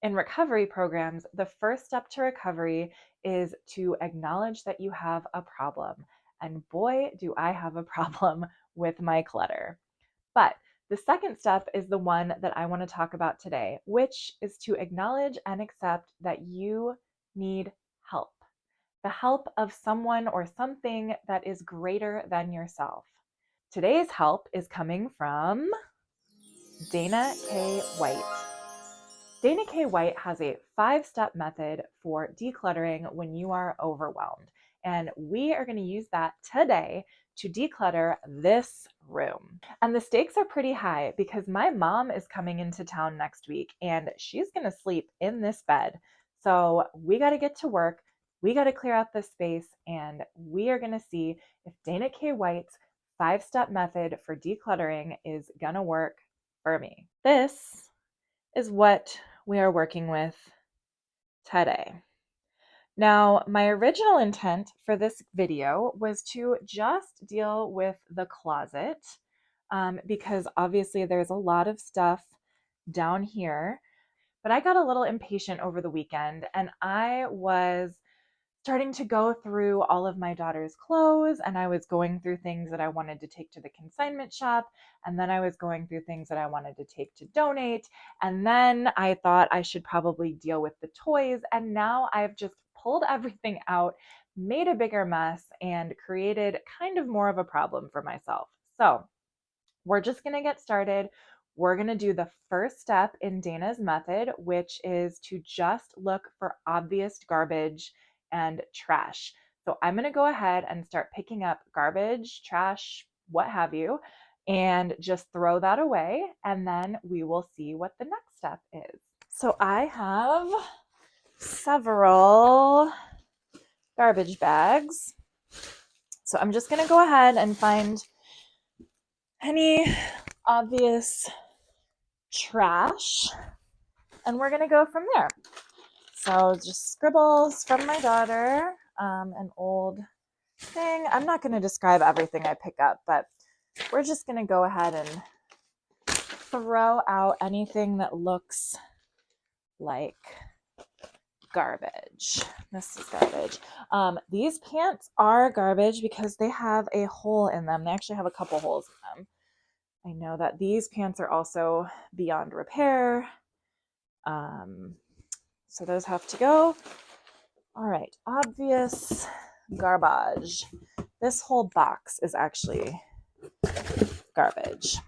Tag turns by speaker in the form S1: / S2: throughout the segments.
S1: in recovery programs, the first step to recovery is to acknowledge that you have a problem. And boy, do I have a problem with my clutter. But the second step is the one that I want to talk about today, which is to acknowledge and accept that you need help. The help of someone or something that is greater than yourself. Today's help is coming from Dana K. White. Dana K. White has a 5-step method for decluttering when you are overwhelmed. And we are going to use that today to declutter this room. And the stakes are pretty high because my mom is coming into town next week and she's going to sleep in this bed. So we got to get to work. We got to clear out this space, and we are going to see if Dana K. White's 5-step method for decluttering is going to work for me. This is what we are working with today. Now, my original intent for this video was to just deal with the closet because obviously there's a lot of stuff down here, but I got a little impatient over the weekend and I was starting to go through all of my daughter's clothes, and I was going through things that I wanted to take to the consignment shop, and then I was going through things that I wanted to take to donate, and then I thought I should probably deal with the toys, and now I've just pulled everything out, made a bigger mess, and created kind of more of a problem for myself. So we're just going to get started. We're going to do the first step in Dana's method, which is to just look for obvious garbage and trash. So I'm going to go ahead and start picking up garbage, trash, what have you, and just throw that away. And then we will see what the next step is. So I have several garbage bags. So I'm just going to go ahead and find any obvious trash, and we're going to go from there. So just scribbles from my daughter, an old thing. I'm not going to describe everything I pick up, but we're just going to go ahead and throw out anything that looks like garbage. This is garbage. These pants are garbage because they have a hole in them. They actually have a couple holes in them. I know that these pants are also beyond repair. So those have to go. All right, obvious garbage. This whole box is actually garbage.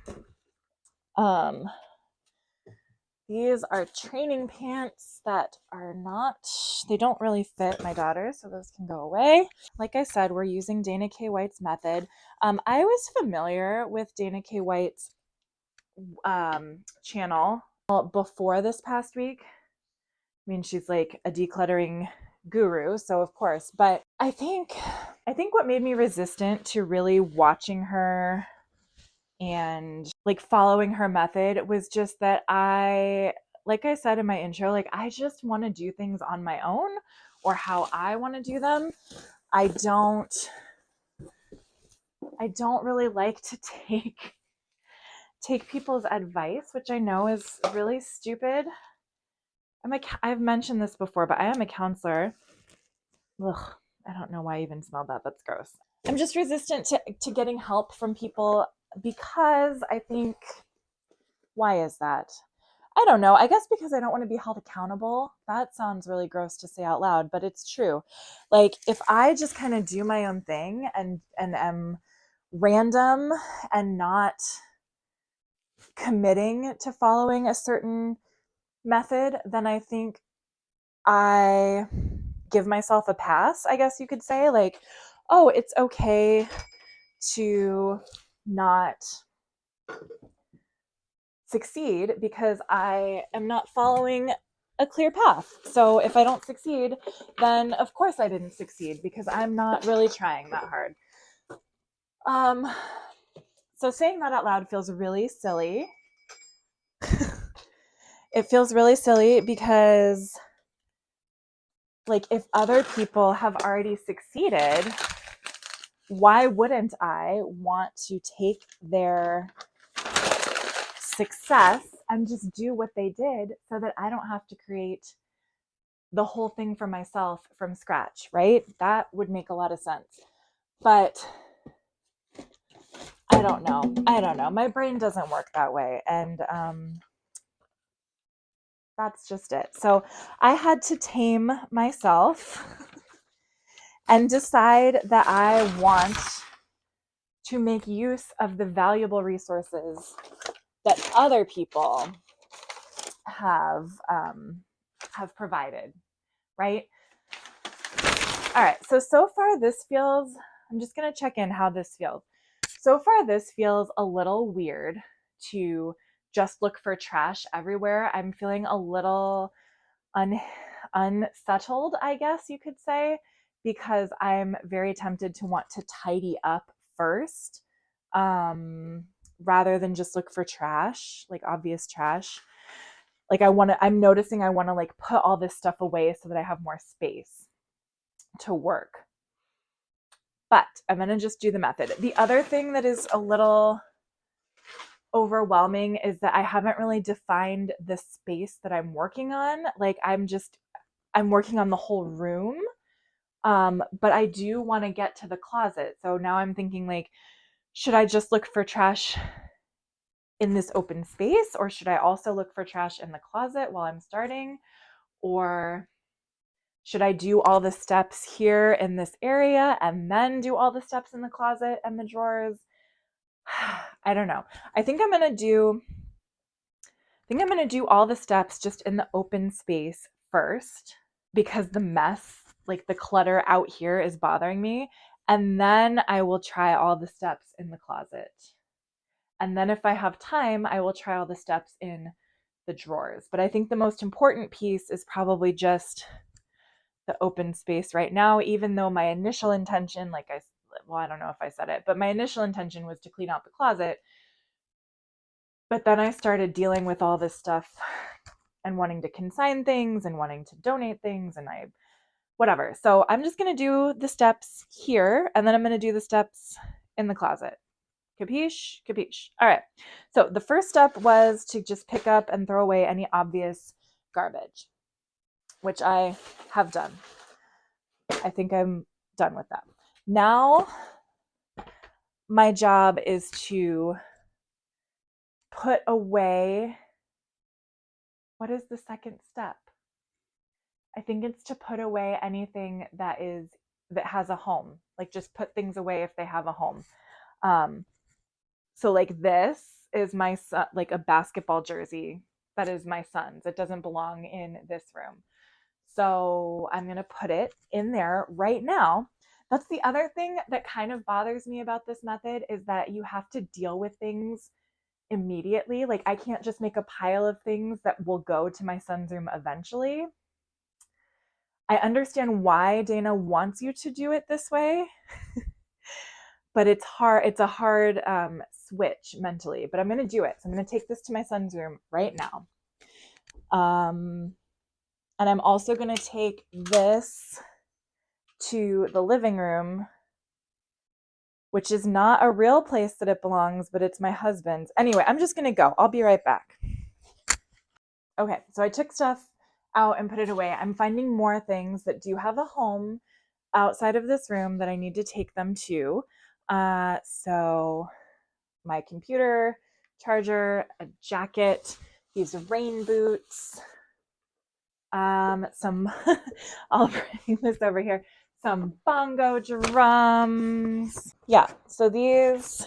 S1: These are training pants that are not, they don't really fit my daughter, so those can go away. Like I said, we're using Dana K. White's method. I was familiar with Dana K. White's channel before this past week. I mean, she's like a decluttering guru, so of course, but I think what made me resistant to really watching her and like following her method was just that like I said in my intro, like I just want to do things on my own or how I want to do them. I don't really like to take people's advice, which I know is really stupid. I've mentioned this before, but I am a counselor. Ugh, I don't know why I even smelled that. That's gross. I'm just resistant to getting help from people because I think, why is that? I don't know. I guess because I don't want to be held accountable. That sounds really gross to say out loud, but it's true. Like if I just kind of do my own thing and am random and not committing to following a certain method, then I think I give myself a pass, I guess you could say. Like, oh, it's okay to not succeed because I am not following a clear path. So if I don't succeed, then of course I didn't succeed because I'm not really trying that hard. So saying that out loud feels really silly. It feels really silly because like if other people have already succeeded, why wouldn't I want to take their success and just do what they did so that I don't have to create the whole thing for myself from scratch, right? That would make a lot of sense. But I don't know. My brain doesn't work that way. And that's just it. So I had to tame myself and decide that I want to make use of the valuable resources that other people have provided, right? All right. So far this feels. I'm just gonna check in how this feels. So far this feels a little weird to just look for trash everywhere. I'm feeling a little unsettled, I guess you could say, because I'm very tempted to want to tidy up first, rather than just look for trash, like obvious trash. Like I'm noticing I want to like put all this stuff away so that I have more space to work. But I'm going to just do the method. The other thing that is a little overwhelming is that I haven't really defined the space that I'm working on. Like I'm working on the whole room. But I do want to get to the closet. So now I'm thinking like, should I just look for trash in this open space, or should I also look for trash in the closet while I'm starting? Or should I do all the steps here in this area and then do all the steps in the closet and the drawers? I don't know. I think I'm going to do all the steps just in the open space first, because the mess, like the clutter out here, is bothering me. And then I will try all the steps in the closet. And then if I have time, I will try all the steps in the drawers. But I think the most important piece is probably just the open space right now, even though my initial intention, I don't know if I said it, but my initial intention was to clean out the closet. But then I started dealing with all this stuff and wanting to consign things and wanting to donate things and whatever. So I'm just going to do the steps here, and then I'm going to do the steps in the closet. Capiche? Capiche. All right. So the first step was to just pick up and throw away any obvious garbage, which I have done. I think I'm done with that. Now, my job is to put away. What is the second step? I think it's to put away anything that has a home. Like just put things away if they have a home. So like this is my son, like a basketball jersey that is my son's. It doesn't belong in this room. So I'm going to put it in there right now. That's the other thing that kind of bothers me about this method, is that you have to deal with things immediately. Like I can't just make a pile of things that will go to my son's room eventually. I understand why Dana wants you to do it this way, but it's hard. It's a hard switch mentally, but I'm going to do it. So I'm going to take this to my son's room right now. And I'm also going to take this to the living room, which is not a real place that it belongs, but it's my husband's. Anyway, I'm just going to go. I'll be right back. Okay, so I took stuff out and put it away. I'm finding more things that do have a home outside of this room that I need to take them to. So my computer, charger, a jacket, these rain boots, some, I'll bring this over here, some bongo drums. Yeah, so these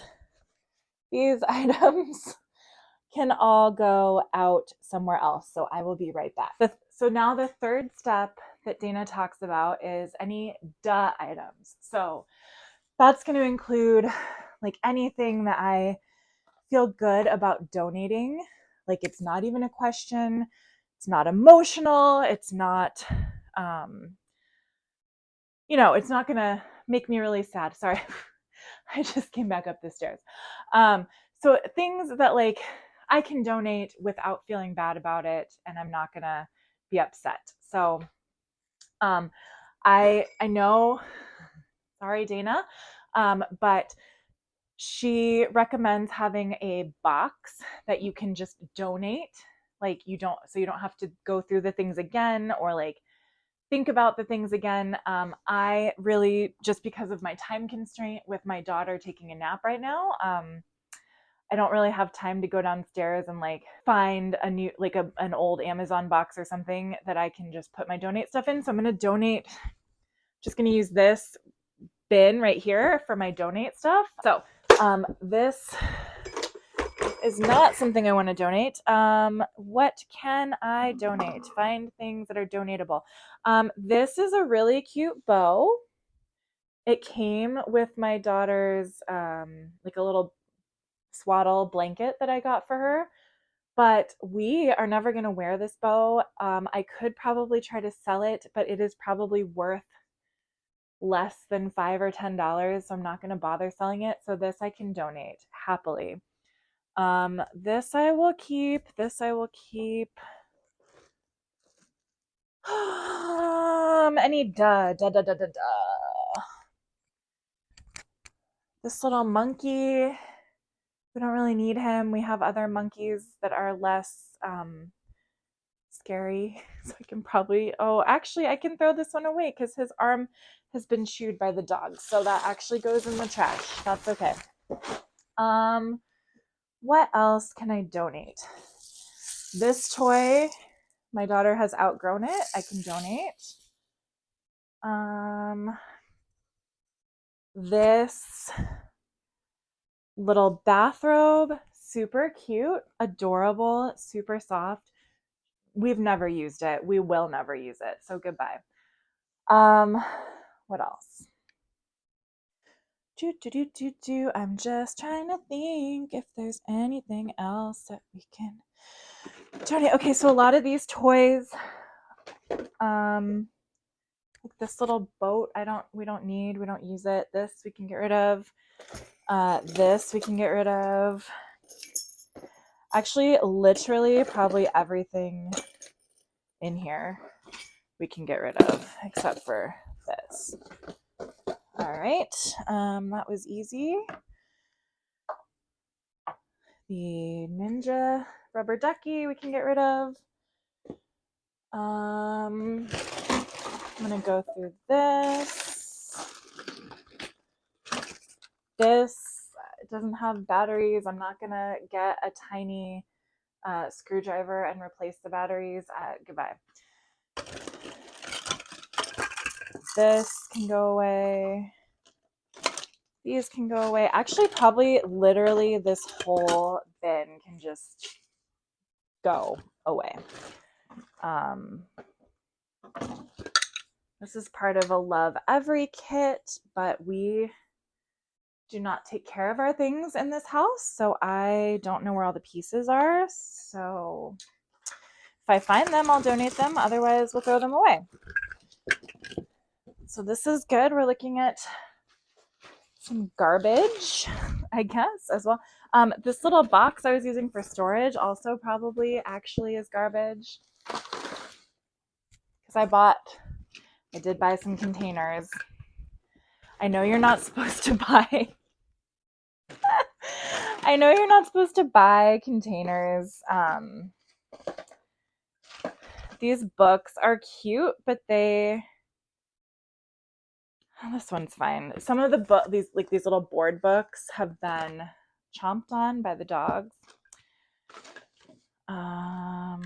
S1: items can all go out somewhere else. So I will be right back. So now the third step that Dana talks about is any duh items. So that's going to include like anything that I feel good about donating. Like it's not even a question. It's not emotional. It's not, it's not going to make me really sad. Sorry. I just came back up the stairs. So things that like I can donate without feeling bad about it, and I'm not going to be upset. So I know, sorry, Dana, but She recommends having a box that you can just donate. Like you don't have to go through the things again or like think about the things again. I really, just because of my time constraint with my daughter taking a nap right now, I don't really have time to go downstairs and like find a new, like an old Amazon box or something that I can just put my donate stuff in. So I'm going to donate, just going to use this bin right here for my donate stuff. So this is not something I want to donate. What can I donate? Find things that are donatable. This is a really cute bow. It came with my daughter's like a little swaddle blanket that I got for her, but we are never going to wear this bow. I could probably try to sell it, but it is probably worth less than $5 or $10, so I'm not going to bother selling it. So this I can donate happily. This I will keep. This I will keep. Any duh. This little monkey, we don't really need him. We have other monkeys that are less scary. So I can probably, oh, actually I can throw this one away because his arm has been chewed by the dog. So that actually goes in the trash. That's okay. What else can I donate? This toy, my daughter has outgrown it. I can donate. This little bathrobe, super cute, adorable, super soft. We've never used it. We will never use it. So goodbye. What else? I'm just trying to think if there's anything else that we can donate. Okay, so a lot of these toys, like this little boat, we don't use it. This we can get rid of. This we can get rid of. Actually, literally probably everything in here we can get rid of except for this. All right, that was easy. The Ninja rubber ducky we can get rid of. I'm gonna go through this. This, it doesn't have batteries. I'm not gonna get a tiny screwdriver and replace the batteries. Goodbye. This can go away. These can go away. Actually, probably literally this whole bin can just go away. This is part of a Love Every kit, but we do not take care of our things in this house, so I don't know where all the pieces are. So if I find them, I'll donate them. Otherwise, we'll throw them away. So this is good. We're looking at some garbage, I guess, as well. This little box I was using for storage also probably actually is garbage. Because I did buy some containers. I know you're not supposed to buy. I know you're not supposed to buy containers. These books are cute, but this one's fine. Some of the these little board books have been chomped on by the dogs. I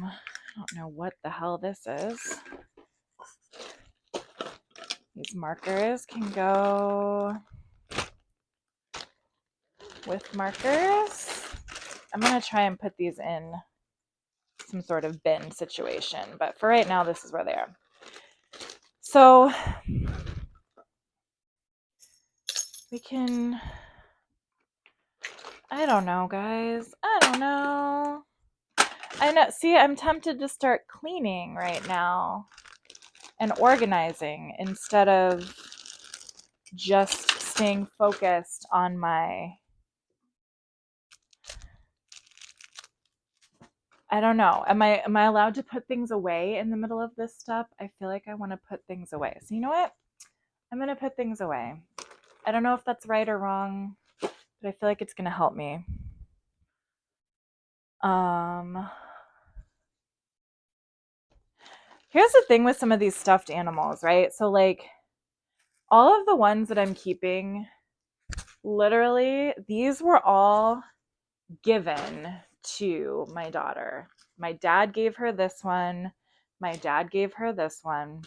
S1: don't know what the hell this is. These markers can go with markers. I'm gonna try and put these in some sort of bin situation, but for right now, this is where they are. So we can, I don't know, guys. I don't know. I know. See, I'm tempted to start cleaning right now and organizing instead of just staying focused on my, I don't know. Am I allowed to put things away in the middle of this stuff? I feel like I want to put things away. So you know what? I'm going to put things away. I don't know if that's right or wrong, but but I feel like it's going to help me. Here's the thing with some of these stuffed animals, right? So like all of the ones that I'm keeping, literally, these were all given to my daughter. My dad gave her this one. My dad gave her this one.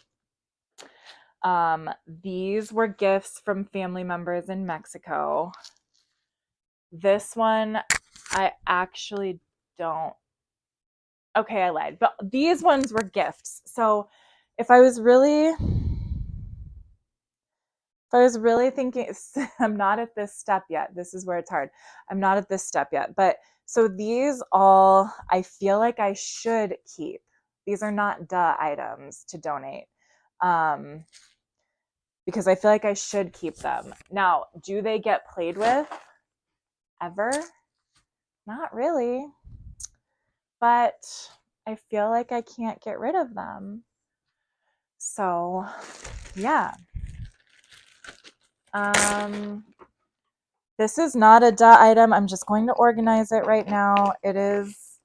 S1: These were gifts from family members in Mexico. This one, I actually don't. Okay, I lied. But these ones were gifts. So if I was really thinking, I'm not at this step yet. This is where it's hard. I'm not at this step yet. But so these all, I feel like I should keep. These are not duh items to donate. Because I feel like I should keep them. Now, do they get played with ever? Not really. But I feel like I can't get rid of them. So, yeah. This is not a duh item. I'm just going to organize it right now. It is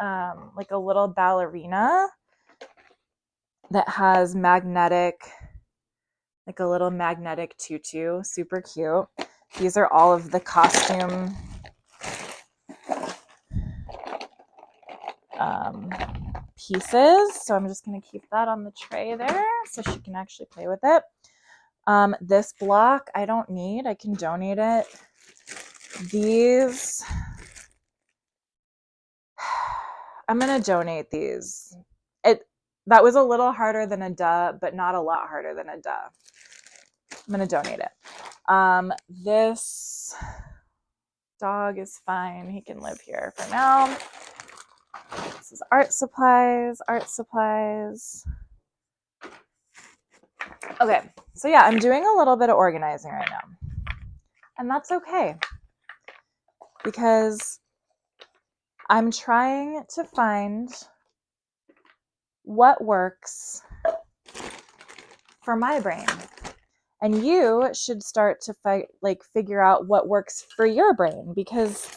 S1: like a little ballerina that has magnetic, like a little magnetic tutu. Super cute. These are all of the costume pieces. So I'm just going to keep that on the tray there so she can actually play with it. This block I don't need. I can donate it. These, I'm going to donate these. That was a little harder than a duh, but not a lot harder than a duh. I'm going to donate it. This dog is fine. He can live here for now. This is art supplies. Okay, so yeah, I'm doing a little bit of organizing right now. And that's okay. Because I'm trying to find what works for my brain. And you should start to figure out what works for your brain, because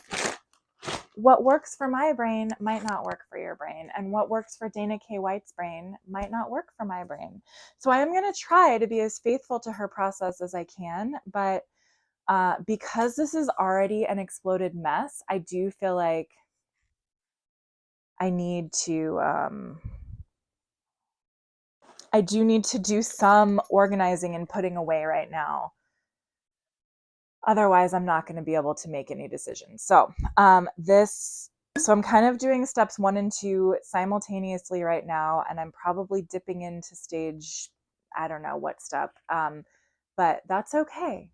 S1: what works for my brain might not work for your brain, and what works for Dana K. White's brain might not work for my brain. So I am going to try to be as faithful to her process as I can, but because this is already an exploded mess, I do feel like I need to do some organizing and putting away right now. Otherwise, I'm not going to be able to make any decisions. So so I'm kind of doing steps 1 and 2 simultaneously right now, and I'm probably dipping into stage, I don't know what step, but that's okay.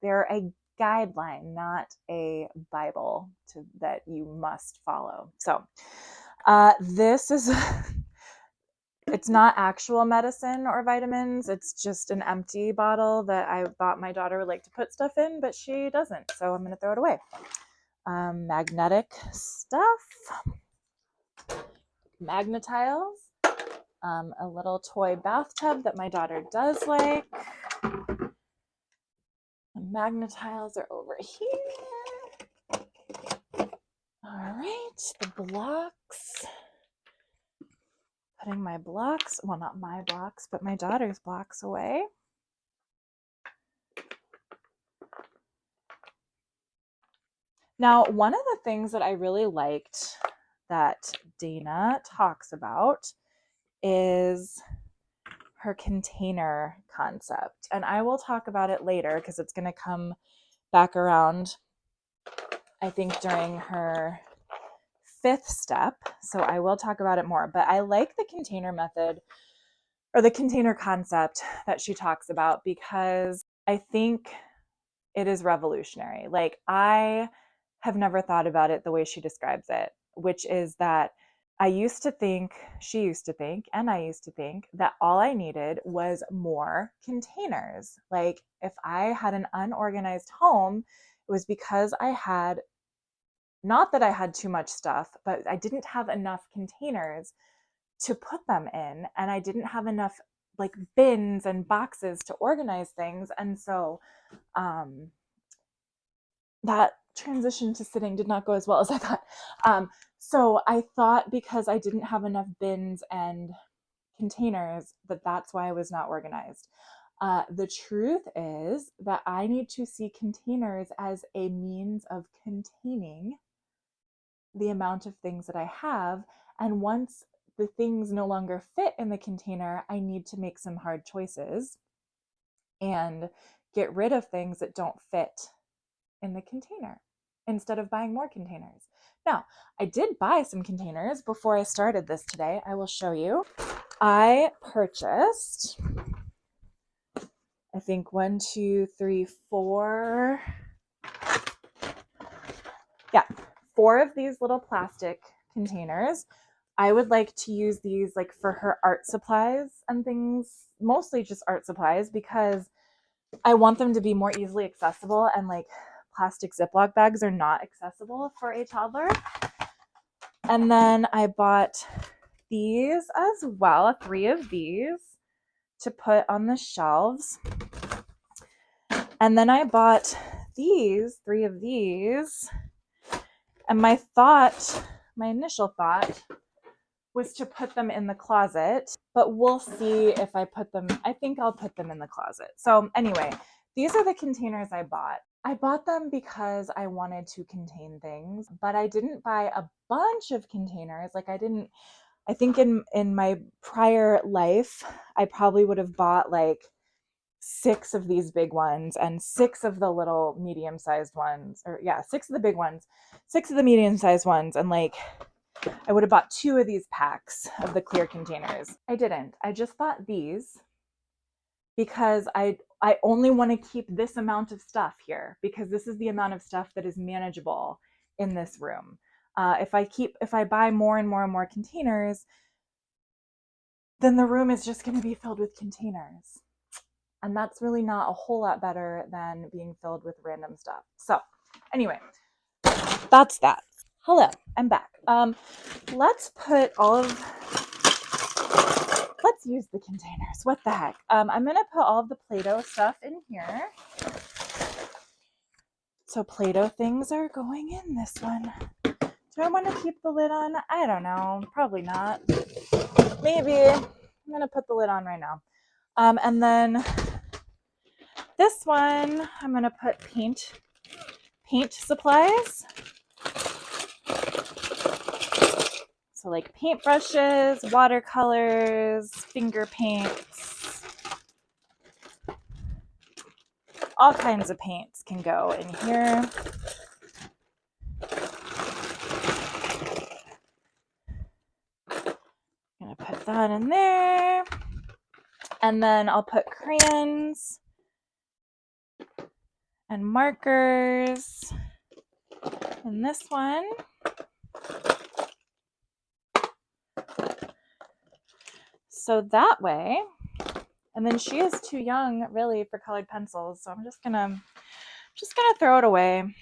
S1: They're a guideline, not a Bible that you must follow. So this is... It's not actual medicine or vitamins. It's just an empty bottle that I thought my daughter would like to put stuff in, but she doesn't. So I'm going to throw it away. Magnetic stuff. Magnetiles. A little toy bathtub that my daughter does like. The magnetiles are over here. All right, the blocks. Putting my blocks, well, not my blocks, but my daughter's blocks away. Now, one of the things that I really liked that Dana talks about is her container concept. And I will talk about it later because it's going to come back around, I think, during her 5th step. So I will talk about it more. But I like the container method or the container concept that she talks about because I think it is revolutionary. Like, I have never thought about it the way she describes it, which is that she used to think, and I used to think that all I needed was more containers. Like, if I had an unorganized home, it was because I had, not that I had too much stuff, but I didn't have enough containers to put them in, and I didn't have enough like bins and boxes to organize things. And so that transition to sitting did not go as well as I thought. So I thought because I didn't have enough bins and containers that that's why I was not organized. The truth is that I need to see containers as a means of containing the amount of things that I have. And once the things no longer fit in the container, I need to make some hard choices and get rid of things that don't fit in the container instead of buying more containers. Now, I did buy some containers before I started this today. I will show you. I purchased, I think 1, 2, 3, 4. Yeah, 4 of these little plastic containers. I would like to use these like for her art supplies and things, mostly just art supplies, because I want them to be more easily accessible, and like plastic Ziploc bags are not accessible for a toddler. And then I bought these as well, 3 of these to put on the shelves. And then I bought these, 3 of these. And my initial thought was to put them in the closet, but we'll see if I put them, I think I'll put them in the closet. So anyway, these are the containers I bought. I bought them because I wanted to contain things, but I didn't buy a bunch of containers. Like I think in my prior life, I probably would have bought like 6 of these big ones and 6 of the little medium-sized ones, or yeah, 6 of the big ones, 6 of the medium-sized ones, and like I would have bought 2 of these packs of the clear containers. I didn't. I just bought these because I only want to keep this amount of stuff here, because this is the amount of stuff that is manageable in this room. If I buy more and more and more containers, then the room is just going to be filled with containers. And that's really not a whole lot better than being filled with random stuff. So anyway, that's that. Hello, I'm back. Let's use the containers. What the heck? I'm gonna put all of the Play-Doh stuff in here. So Play-Doh things are going in this one. Do I want to keep the lid on? I don't know. Probably not. Maybe. I'm gonna put the lid on right now. And then this one, I'm gonna put paint supplies. So like paintbrushes, watercolors, finger paints, all kinds of paints can go in here. I'm gonna put that in there. And then I'll put crayons and markers in this one. So that way, and then she is too young really for colored pencils, so I'm just gonna throw it away.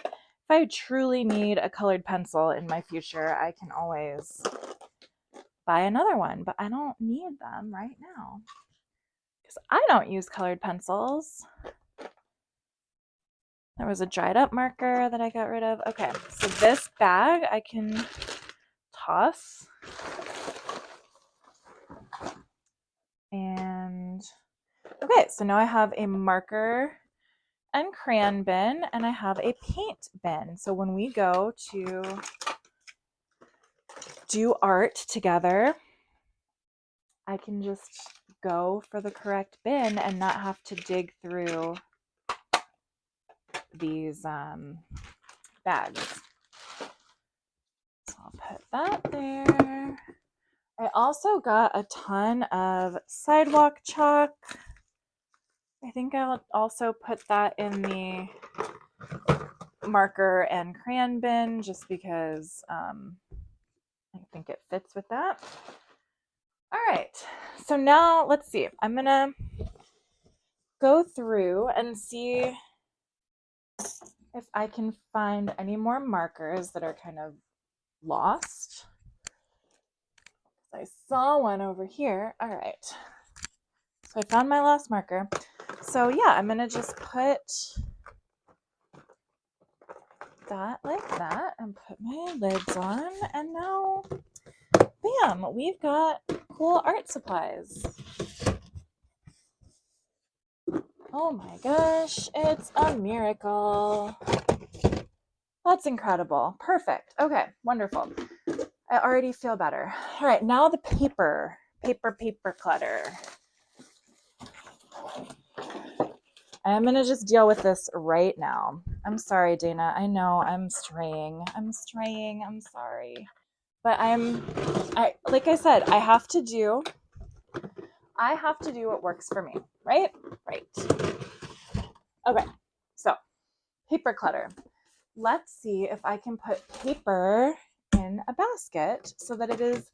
S1: If I truly need a colored pencil in my future, I can always buy another one, but I don't need them right now because I don't use colored pencils. There was a dried up marker that I got rid of. Okay, so this bag I can toss. And okay, so now I have a marker and crayon bin, and I have a paint bin. So when we go to do art together, I can just go for the correct bin and not have to dig through these bags. So I'll put that there. I also got a ton of sidewalk chalk. I think I'll also put that in the marker and crayon bin just because I think it fits with that. All right, so now let's see. I'm gonna go through and see if I can find any more markers that are kind of lost. I saw one over here. All right, so I found my last marker. So yeah, I'm gonna just put that like that and put my lids on, and now bam, we've got cool art supplies. Oh my gosh, it's a miracle. That's incredible. Perfect. Okay, wonderful. I already feel better. All right, now the paper clutter. I'm going to just deal with this right now. I'm sorry, Dana. I know I'm straying. I'm sorry. But like I said, I have to do what works for me, right? Right. Okay. So, paper clutter. Let's see if I can put paper in a basket so that it is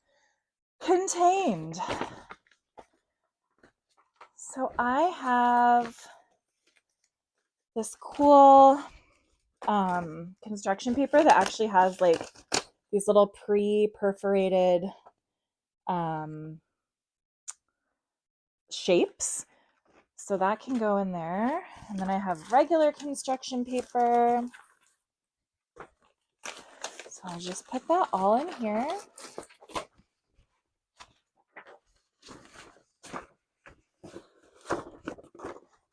S1: contained. So I have this cool construction paper that actually has like these little pre-perforated shapes. So that can go in there. And then I have regular construction paper. So I'll just put that all in here.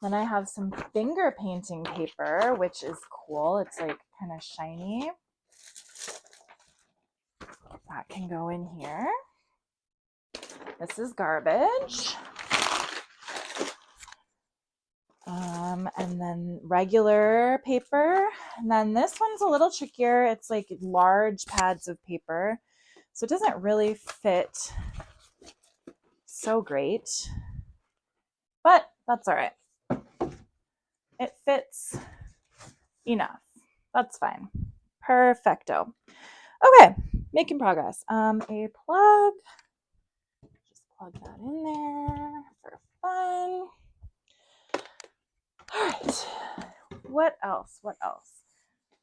S1: Then I have some finger painting paper, which is cool. It's like kind of shiny. That can go in here. This is garbage. And then regular paper. And then this one's a little trickier. It's like large pads of paper. So it doesn't really fit so great. But that's all right. It fits enough. That's fine. Perfecto. Okay, making progress. A plug. Just plug that in there for fun. All right. What else?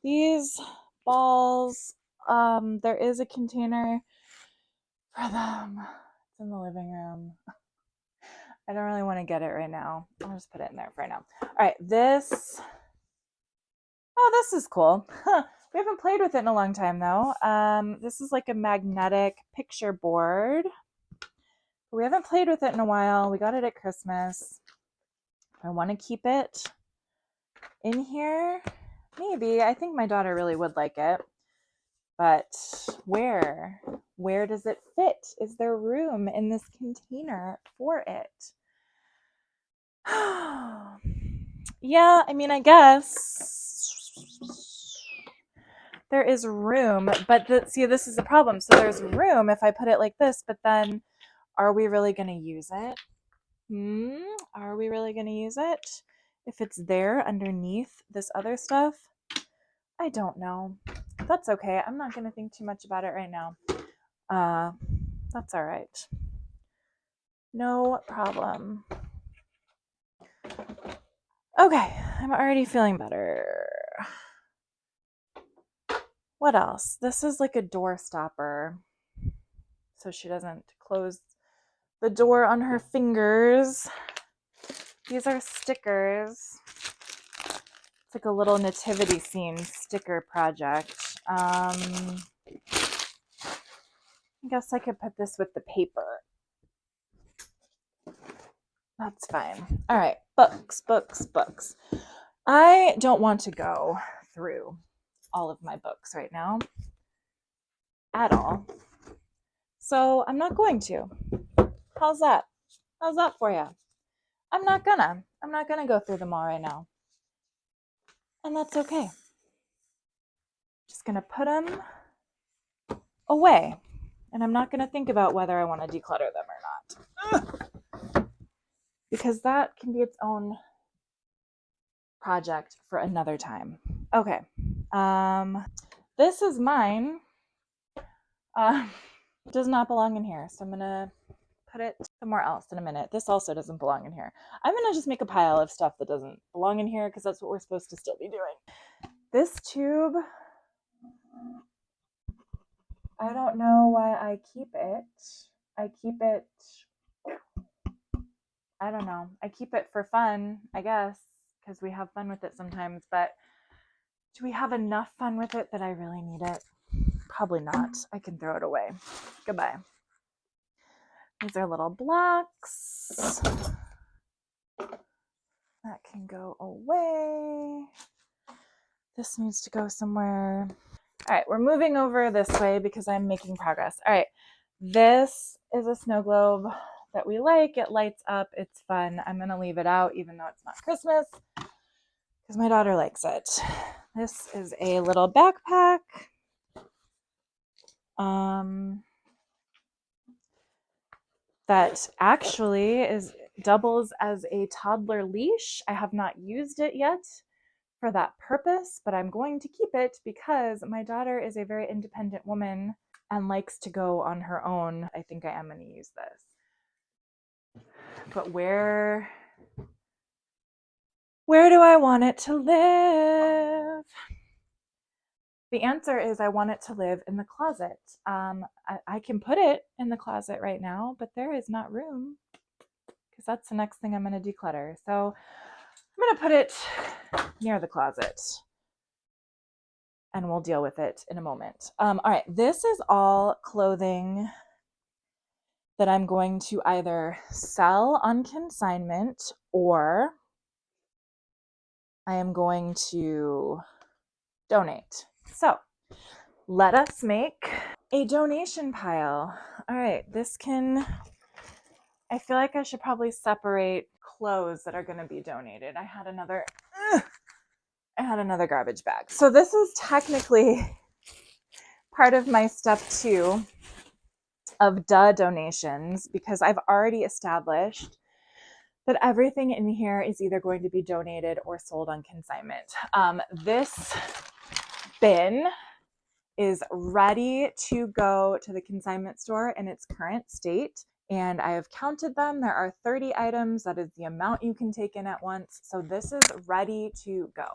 S1: These balls, there is a container for them. It's in the living room. I don't really want to get it right now. I'll just put it in there for right now. All right, this is cool. We haven't played with it in a long time though. This is like a magnetic picture board. We haven't played with it in a while. We got it at Christmas. I want to keep it in here. Maybe. I think my daughter really would like it. But where does it fit? Is there room in this container for it? Yeah, I mean, I guess there is room, but see, this is the problem. So there's room if I put it like this, but then are we really going to use it? Are we really going to use it if it's there underneath this other stuff? I don't know. That's okay. I'm not going to think too much about it right now. That's all right. No problem. Okay, I'm already feeling better. What else? This is like a door stopper, so she doesn't close the door on her fingers. These are stickers. It's like a little nativity scene sticker project. I guess I could put this with the paper. That's fine. All right, books. I don't want to go through all of my books right now at all. So I'm not going to. How's that? How's that for you? I'm not gonna go through them all right now. And that's okay. Just gonna put them away. And I'm not gonna think about whether I want to declutter them or not. Because that can be its own project for another time. Okay. This is mine. Does not belong in here. So I'm gonna put it somewhere else in a minute. This also doesn't belong in here. I'm gonna just make a pile of stuff that doesn't belong in here because that's what we're supposed to still be doing. This tube, I don't know why I keep it. I don't know. I keep it for fun, I guess, because we have fun with it sometimes, but Do we have enough fun with it that I really need it? Probably not. I can throw it away. Goodbye. These are little blocks. That can go away. This needs to go somewhere. All right, we're moving over this way because I'm making progress. All right, this is a snow globe that we like. It lights up. It's fun. I'm going to leave it out even though it's not Christmas because my daughter likes it. This is a little backpack. That actually doubles as a toddler leash. I have not used it yet for that purpose, but I'm going to keep it because my daughter is a very independent woman and likes to go on her own. I think I am going to use this. But where do I want it to live? The answer is I want it to live in the closet. I can put it in the closet right now, but there is not room because that's the next thing I'm going to declutter. So I'm going to put it near the closet and we'll deal with it in a moment. All right, this is all clothing that I'm going to either sell on consignment or I am going to donate. So let us make a donation pile. All right, I feel like I should probably separate clothes that are going to be donated. I had another garbage bag. So this is technically part of my step 2 of donations because I've already established that everything in here is either going to be donated or sold on consignment. This bin is ready to go to the consignment store in its current state. And I have counted them. There are 30 items. That is the amount you can take in at once. So this is ready to go.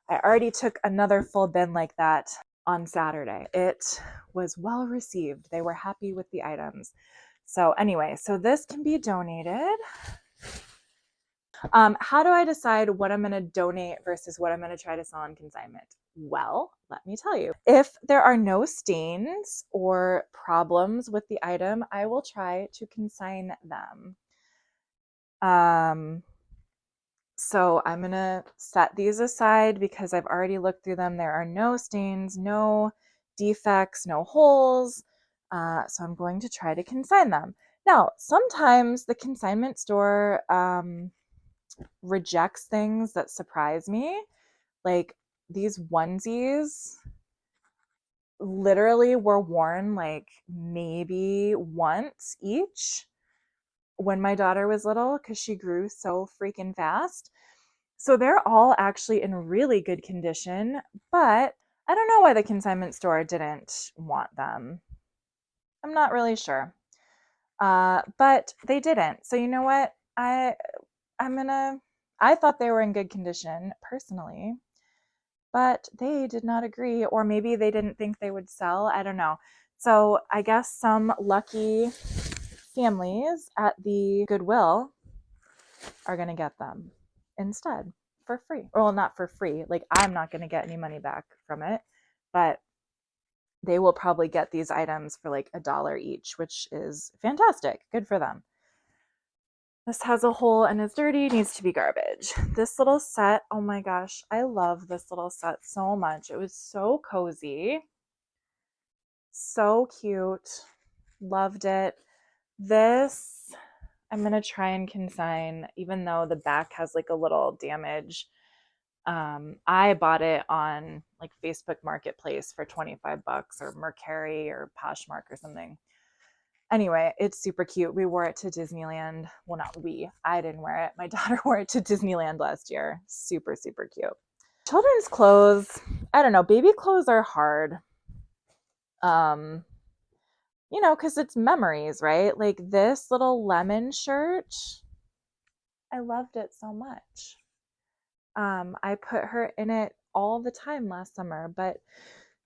S1: I already took another full bin like that on Saturday. It was well received. They were happy with the items. So anyway, so this can be donated. How do I decide what I'm going to donate versus what I'm going to try to sell on consignment? Well, let me tell you. If there are no stains or problems with the item, I will try to consign them. So I'm going to set these aside because I've already looked through them. There are no stains, no defects, no holes. So I'm going to try to consign them. Now, sometimes the consignment store rejects things that surprise me. Like these onesies literally were worn like maybe once each when my daughter was little because she grew so freaking fast. So they're all actually in really good condition, but I don't know why the consignment store didn't want them. I'm not really sure. But they didn't. So you know what? I thought they were in good condition personally, but they did not agree, or maybe they didn't think they would sell. I don't know. So I guess some lucky families at the Goodwill are going to get them instead for free. Well, not for free. Like I'm not going to get any money back from it, but they will probably get these items for like $1 each, which is fantastic. Good for them. This has a hole and is dirty, needs to be garbage. This little set, oh my gosh, I love this little set so much. It was so cozy, so cute, loved it. This, I'm going to try and consign, even though the back has like a little damage. I bought it on like Facebook Marketplace for $25 or Mercari or Poshmark or something. Anyway, it's super cute. We wore it to Disneyland. Well, not we. I didn't wear it. My daughter wore it to Disneyland last year. Super, super cute. Children's clothes, I don't know. Baby clothes are hard. Because it's memories, right? Like this little lemon shirt, I loved it so much. I put her in it all the time last summer, but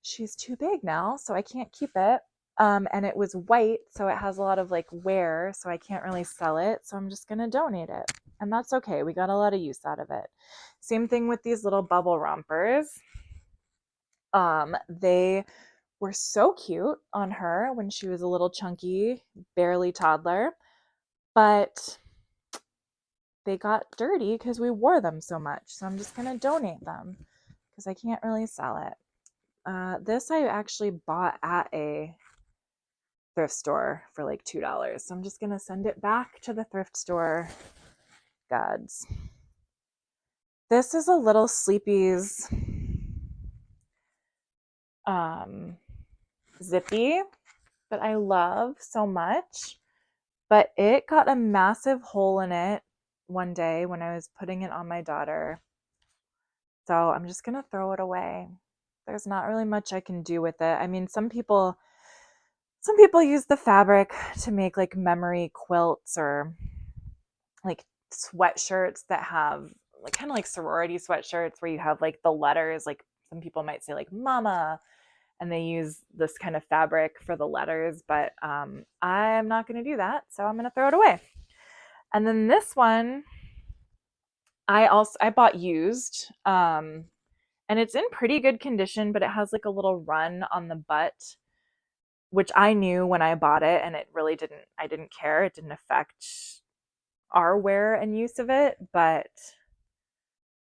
S1: she's too big now, so I can't keep it. And it was white, so it has a lot of like wear, so I can't really sell it. So I'm just gonna donate it, and that's okay. We got a lot of use out of it. Same thing with these little bubble rompers. They were so cute on her when she was a little chunky, barely toddler, but they got dirty because we wore them so much. So I'm just going to donate them because I can't really sell it. This I actually bought at a thrift store for like $2. So I'm just going to send it back to the thrift store gods. This is a little Sleepy's zippy that I love so much, but it got a massive hole in it one day when I was putting it on my daughter. So I'm just going to throw it away. There's not really much I can do with it. I mean, some people use the fabric to make like memory quilts or like sweatshirts that have like kind of like sorority sweatshirts where you have like the letters, like some people might say like mama, and they use this kind of fabric for the letters, but I'm not going to do that, so I'm going to throw it away. And then this one I bought used, and it's in pretty good condition, but it has like a little run on the butt, which I knew when I bought it, and I didn't care. It didn't affect our wear and use of it, but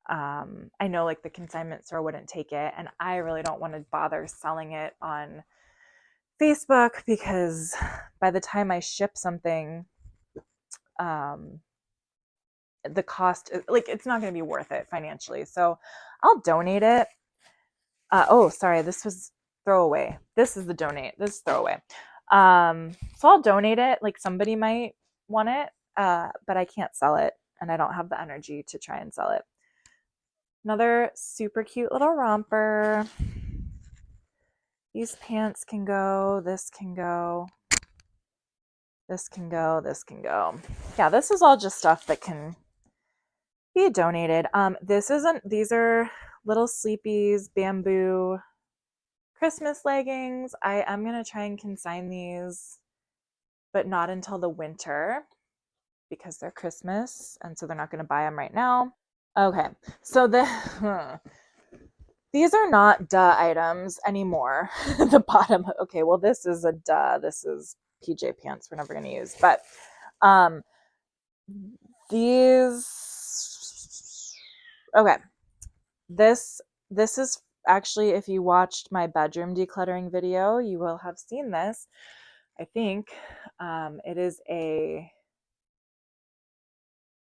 S1: I know like the consignment store wouldn't take it, and I really don't want to bother selling it on Facebook because by the time I ship something, the cost, like it's not going to be worth it financially. So I'll donate it. Oh, sorry, this was throwaway. This is the donate. This is throwaway. So I'll donate it. Like somebody might want it, but I can't sell it, and I don't have the energy to try and sell it. Another super cute little romper. These pants can go. This can go. This can go. This can go. Yeah, this is all just stuff that can be donated. These are little Sleepy's bamboo Christmas leggings. I am going to try and consign these, but not until the winter because they're Christmas, and so they're not going to buy them right now. Okay, so these are not duh items anymore. The bottom, okay, well, this is a duh. This is PJ pants we're never going to use, but these, okay, this is actually, if you watched my bedroom decluttering video, you will have seen this. I think it is a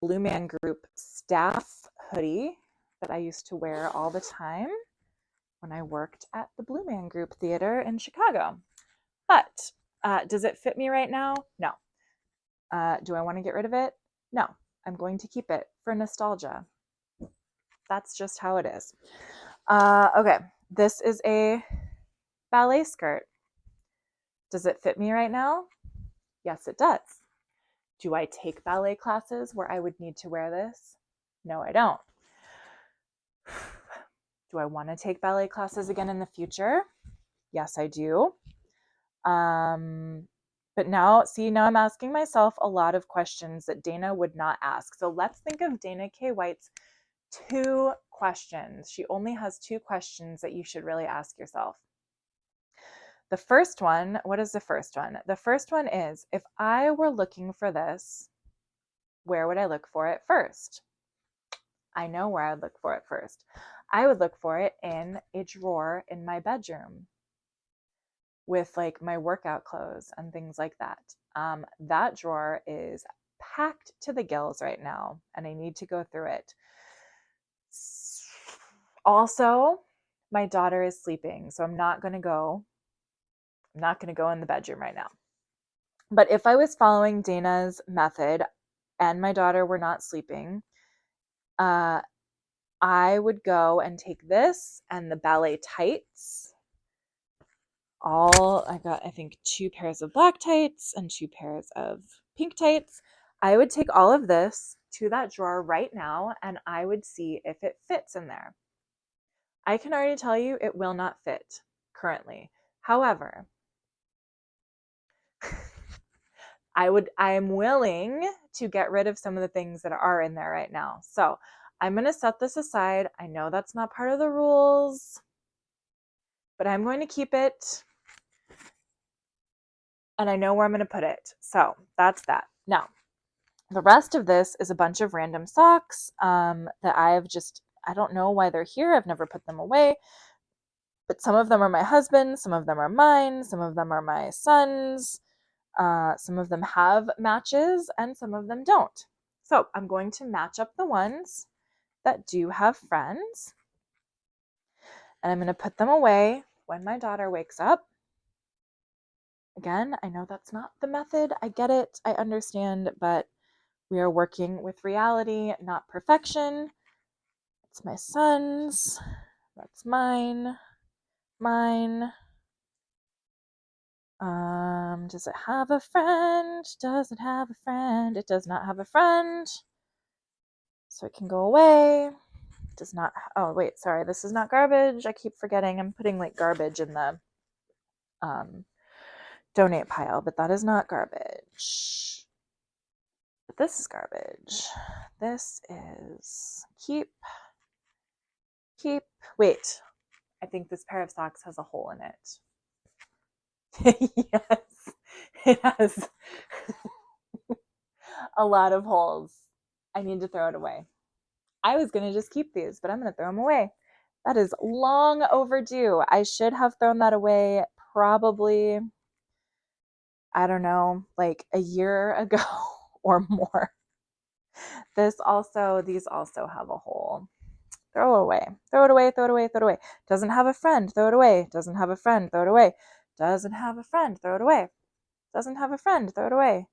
S1: Blue Man Group staff hoodie that I used to wear all the time when I worked at the Blue Man Group Theater in Chicago. But does it fit me right now? No. Do I want to get rid of it? No. I'm going to keep it for nostalgia. That's just how it is. Okay, this is a ballet skirt. Does it fit me right now? Yes, it does. Do I take ballet classes where I would need to wear this? No, I don't. Do I want to take ballet classes again in the future? Yes, I do. But now I'm asking myself a lot of questions that Dana would not ask. So let's think of Dana K. White's 2 questions. She only has 2 questions that you should really ask yourself. The first one, what is the first one? The first one is, if I were looking for this, where would I look for it first? I know where I would look for it first. I would look for it in a drawer in my bedroom with like my workout clothes and things like that. That drawer is packed to the gills right now, and I need to go through it. Also, my daughter is sleeping, so I'm not going to go in the bedroom right now. But if I was following Dana's method and my daughter were not sleeping, I would go and take this and the ballet tights. I got, I think, 2 pairs of black tights and 2 pairs of pink tights. I would take all of this to that drawer right now, and I would see if it fits in there. I can already tell you it will not fit currently. However, I am willing to get rid of some of the things that are in there right now. So I'm going to set this aside. I know that's not part of the rules. but I'm going to keep it, and I know where I'm going to put it. So that's that. Now, the rest of this is a bunch of random socks that I don't know why they're here. I've never put them away, but some of them are my husband's, some of them are mine, some of them are my son's. Some of them have matches and some of them don't. So I'm going to match up the ones that do have friends, and I'm going to put them away when my daughter wakes up. Again, I know that's not the method. I get it. I understand, but we are working with reality, not perfection. It's my son's. That's mine. Mine. Does it have a friend? Does it have a friend? It does not have a friend. So it can go away. Does not. Oh, wait, sorry. This is not garbage. I keep forgetting. I'm putting like garbage in the donate pile, but that is not garbage. But this is garbage. This is keep. Wait, I think this pair of socks has a hole in it. Yes, it has a lot of holes. I need to throw it away. I was going to just keep these, but I'm going to throw them away. That is long overdue. I should have thrown that away probably, I don't know, like a year ago or more. These also have a hole. Throw it away. Throw it away, throw it away, throw it away. Doesn't have a friend, throw it away. Doesn't have a friend, throw it away. Doesn't have a friend, throw it away. Doesn't have a friend, throw it away.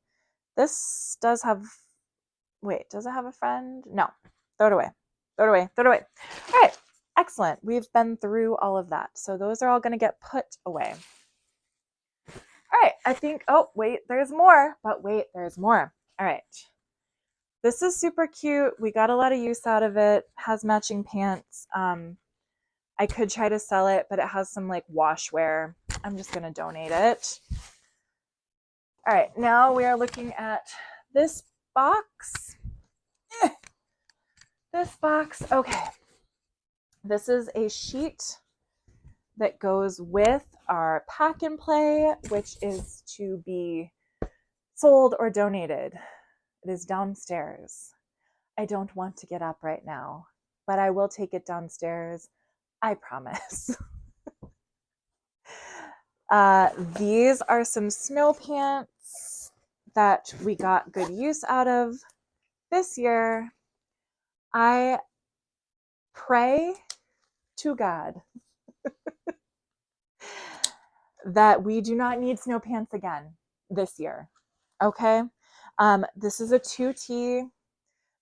S1: This does have, wait, does it have a friend? No. Throw it away. Throw it away. Throw it away. All right. Excellent. We've been through all of that. So those are all going to get put away. All right. I think, oh, wait, there's more. But wait, there's more. All right. This is super cute. We got a lot of use out of it. Has matching pants. I could try to sell it, but it has some like washwear. I'm just going to donate it. All right. Now we are looking at this box. This box. Okay. This is a sheet that goes with our pack and play, which is to be sold or donated. It is downstairs. I don't want to get up right now, but I will take it downstairs. I promise. These are some snow pants that we got good use out of this year. I pray to God that we do not need snow pants again this year. Okay. This is a 2T.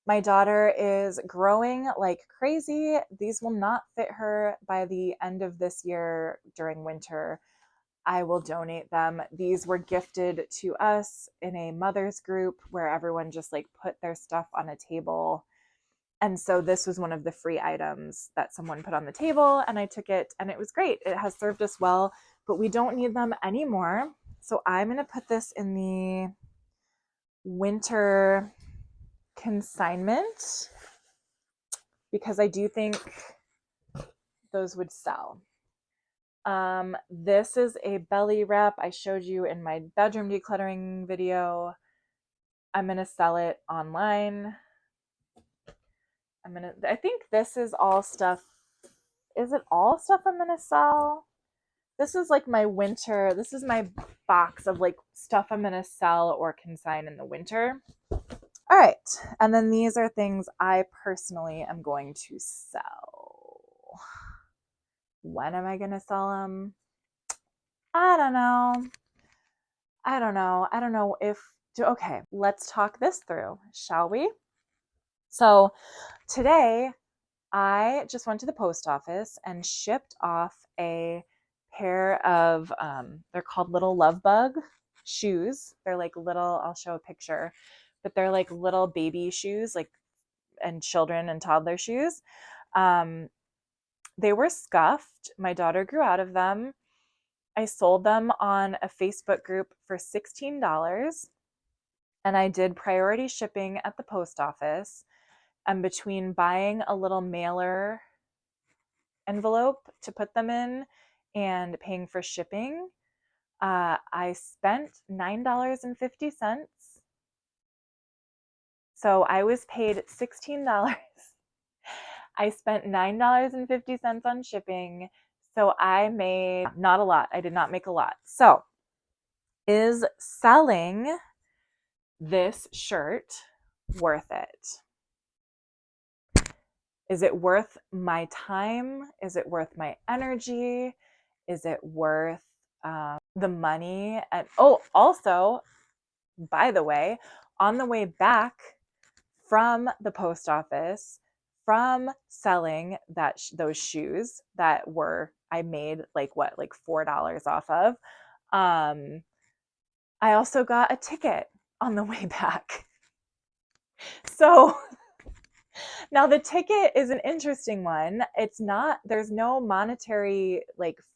S1: My daughter is growing like crazy. These will not fit her by the end of this year during winter. I will donate them. These were gifted to us in a mother's group where everyone just like put their stuff on a table. And so this was one of the free items that someone put on the table, and I took it, and it was great. It has served us well, but we don't need them anymore. So I'm going to put this in the winter consignment because I do think those would sell. This is a belly wrap I showed you in my bedroom decluttering video. I'm going to sell it online. I think this is all stuff. Is it all stuff I'm going to sell? This is like my winter. This is my box of like stuff I'm going to sell or consign in the winter. All right. And then these are things I personally am going to sell. When am I going to sell them? I don't know. Okay, let's talk this through, shall we? So today I just went to the post office and shipped off a pair of, they're called little love bug shoes. They're like little, I'll show a picture, but they're like little baby shoes, like, and children and toddler shoes. They were scuffed. My daughter grew out of them. I sold them on a Facebook group for $16, and I did priority shipping at the post office. And between buying a little mailer envelope to put them in and paying for shipping, I spent $9.50. So I was paid $16. I spent $9.50 on shipping. So I made not a lot. I did not make a lot. So is selling this shirt worth it? Is it worth my time? Is it worth my energy? Is it worth the money? And oh, also, by the way, on the way back from the post office, from selling those shoes that I made like $4 off of, I also got a ticket on the way back. So now the ticket is an interesting one. There's no monetary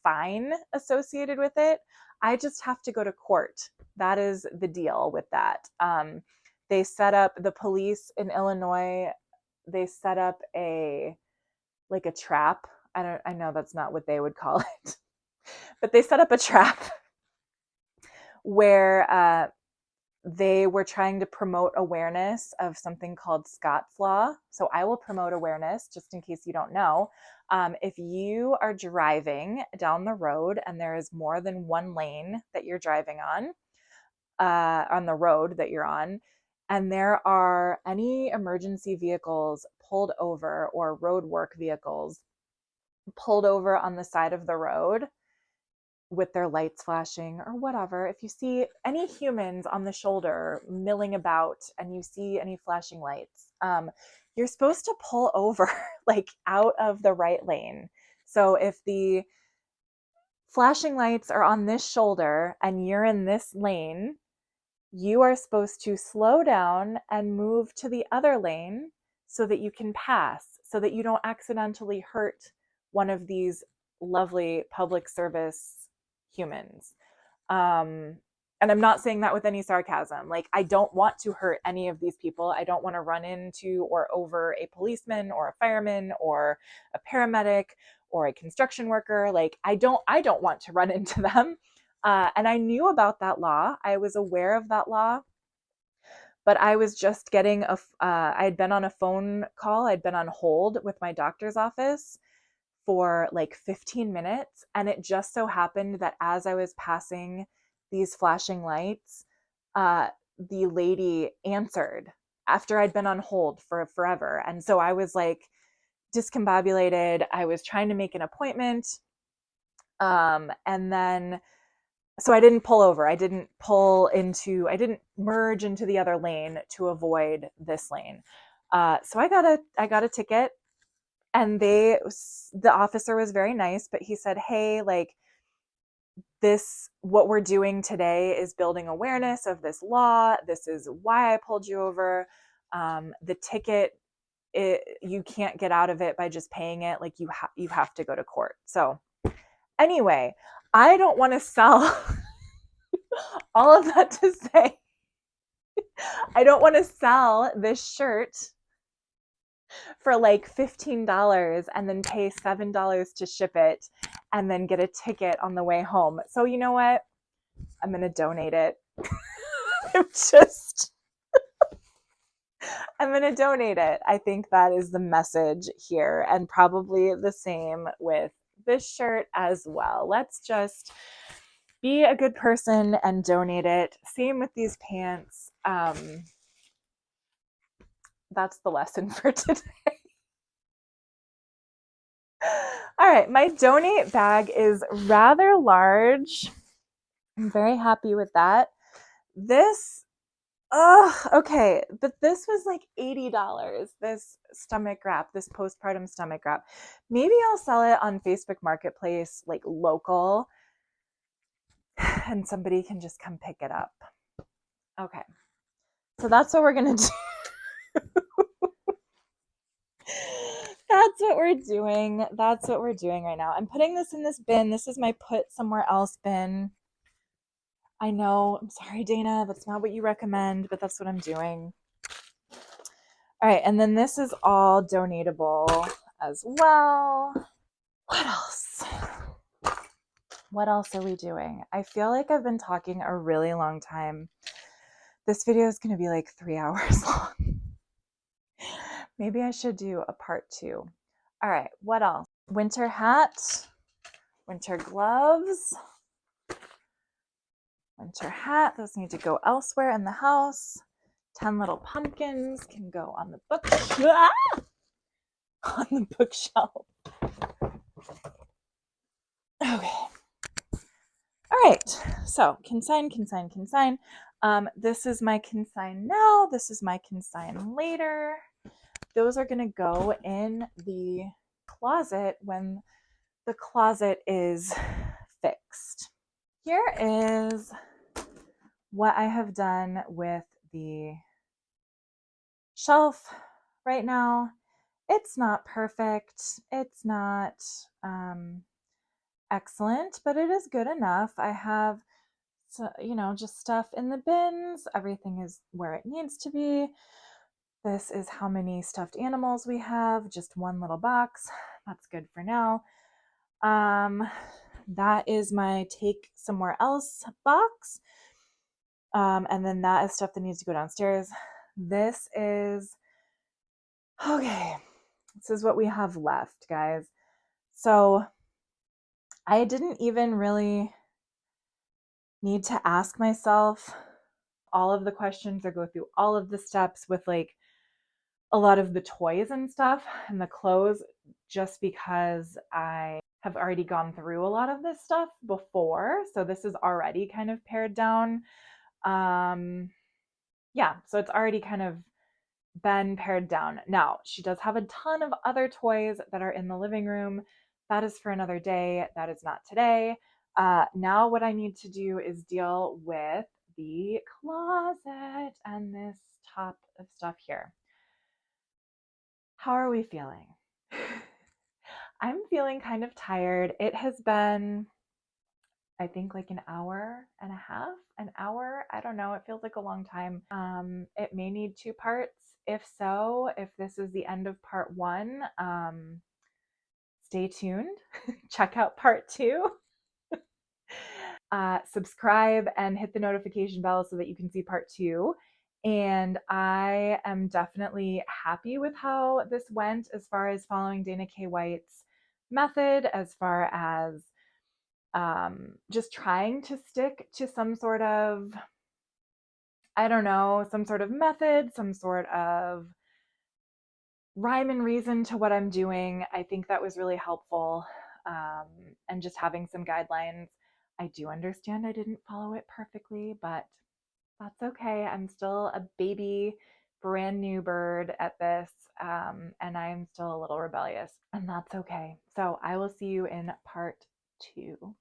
S1: fine associated with it. I just have to go to court. That is the deal with that. They set up, the police in Illinois, they set up a trap. I know that's not what they would call it, but they set up a trap where they were trying to promote awareness of something called Scott's Law. So I will promote awareness just in case you don't know. If you are driving down the road and there is more than one lane that you're driving on the road that you're on, and there are any emergency vehicles pulled over or road work vehicles pulled over on the side of the road with their lights flashing or whatever, if you see any humans on the shoulder milling about and you see any flashing lights, you're supposed to pull over out of the right lane. So if the flashing lights are on this shoulder and you're in this lane, you are supposed to slow down and move to the other lane so that you can pass, so that you don't accidentally hurt one of these lovely public service humans. And I'm not saying that with any sarcasm. I don't want to hurt any of these people. I don't want to run into or over a policeman or a fireman or a paramedic or a construction worker. I don't want to run into them. And I knew about that law. I was aware of that law, but I was just getting I had been on a phone call. I'd been on hold with my doctor's office for 15 minutes. And it just so happened that as I was passing these flashing lights, the lady answered after I'd been on hold for forever. And so I was discombobulated. I was trying to make an appointment. And then, so I didn't pull over. I didn't merge into the other lane to avoid this lane. So I got a ticket. And the officer was very nice, but he said, hey, what we're doing today is building awareness of this law. This is why I pulled you over. The ticket, you can't get out of it by just paying it. You have to go to court. So anyway, I don't want to sell all of that to say, I don't want to sell this shirt for $15 and then pay $7 to ship it and then get a ticket on the way home. So you know what? I'm going to donate it. I'm going to donate it. I think that is the message here, and probably the same with this shirt as well. Let's just be a good person and donate it. Same with these pants. That's the lesson for today. All right, my donate bag is rather large. I'm very happy with that. Okay, but this was $80, this stomach wrap, this postpartum stomach wrap. Maybe I'll sell it on Facebook Marketplace, local, and somebody can just come pick it up. Okay, so that's what we're gonna do. That's what we're doing. That's what we're doing right now. I'm putting this in this bin. This is my put somewhere else bin. I know, I'm sorry, Dana, that's not what you recommend, but that's what I'm doing. All right, and then this is all donatable as well. What else? What else are we doing? I feel like I've been talking a really long time. This video is going to be like 3 hours long. Maybe I should do a part 2. All right, what else? Winter hat, winter gloves, winter hat. Those need to go elsewhere in the house. 10 little pumpkins can go on the on the bookshelf. Okay. All right. So consign. This is my consign now. This is my consign later. Those are going to go in the closet when the closet is fixed. Here is what I have done with the shelf right now. It's not perfect. It's not excellent, but it is good enough. I have, just stuff in the bins. Everything is where it needs to be. This is how many stuffed animals we have. Just one little box. That's good for now. That is my take somewhere else box. And then that is stuff that needs to go downstairs. This is, okay, this is what we have left, guys. So I didn't even really need to ask myself all of the questions or go through all of the steps with like a lot of the toys and stuff and the clothes, just because I have already gone through a lot of this stuff before. So this is already kind of pared down. Yeah, so it's already kind of been pared down. Now, she does have a ton of other toys that are in the living room. That is for another day. That is not today. Now what I need to do is deal with the closet and this top of stuff here. How are we feeling? I'm feeling kind of tired. It has been, I think, like an hour and a half, an hour. I don't know. It feels like a long time. It may need 2 parts. If so, if this is the end of part 1, stay tuned. Check out part 2. Subscribe and hit the notification bell so that you can see part 2. And I am definitely happy with how this went as far as following Dana K. White's method, as far as just trying to stick to some sort of, I don't know, some sort of method, some sort of rhyme and reason to what I'm doing. I think that was really helpful. And just having some guidelines. I do understand I didn't follow it perfectly, but that's okay. I'm still a baby, brand new bird at this, and I'm still a little rebellious, and that's okay. So I will see you in part 2.